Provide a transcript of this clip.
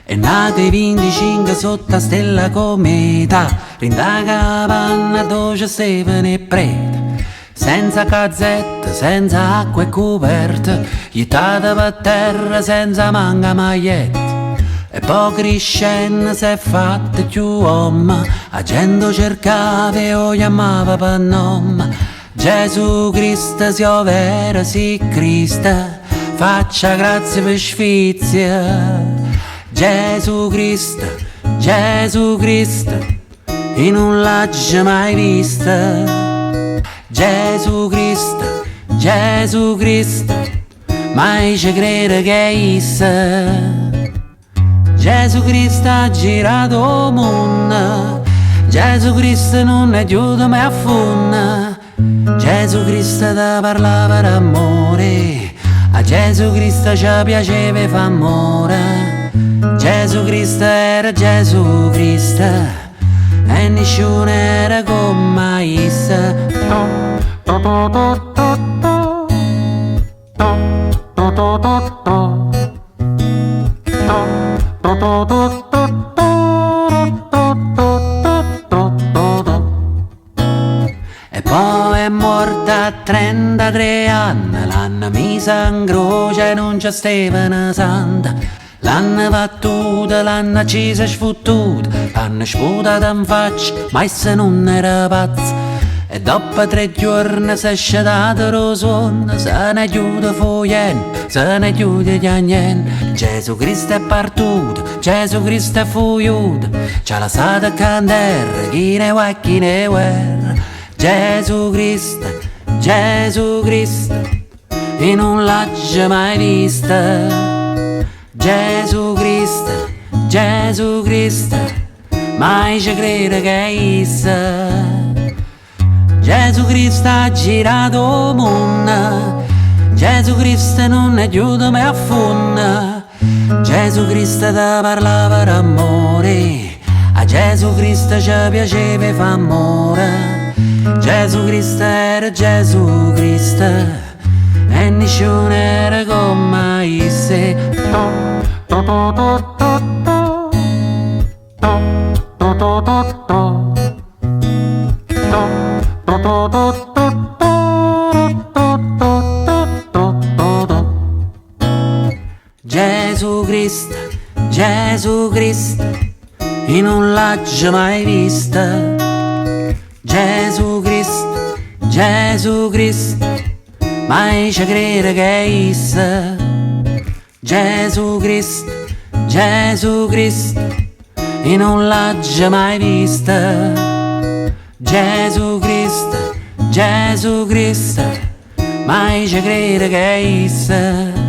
E nate 25 sotto a stella cometa, rindaga panna doce Stefano e prete, senza cazzetta, senza acqua e coperte, gettata per terra senza manca maglietta. E poi crescendo si è fatta più uomo, la gente cercava e lo chiamava per nome. Gesù Cristo, si ovvero si Cristo, faccia grazie per sfizia. Gesù Cristo, in non l'ha mai vista. Gesù Cristo, mai ci crede che è issa. Gesù Cristo ha girato il mondo, Gesù Cristo non aiuta mai a funna. Gesù Cristo ti parlava d'amore, a Gesù Cristo ci piaceva fa amore. Gesù Cristo era Gesù Cristo e nessuno era come issa. E poi è morta a 33 anni, l'hanno messa in croce e non c'è Stefano Santa. L'hanno battuta, l'hanno accesa e sfottuta, l'hanno sputata in faccia, ma essa non era pazza. E dopo 3 giorni si è scedato lo sonno, se ne chiude fogliendo, se ne chiude chiagnendo. Gesù Cristo è partito, Gesù Cristo è fuiuto, c'ha lasciato candere, chi ne va e chi ne guerra. Gesù Cristo, e non l'ha mai vista. Gesù Cristo, mai ci crede che è issa. Gesù Cristo ha girato il mondo, Gesù Cristo non aiuta mai a funna. Gesù Cristo ti parlava d'amore, a Gesù Cristo ci piaceva fa amore. Gesù Cristo era Gesù Cristo e nessuno era come issa. Gesù Cristo, e non l'ha mai vista. Gesù Cristo, mai ci crede che è issa. Gesù Cristo, e non l'ha mai vista. Gesù Cristo, mai ci crede che è issa.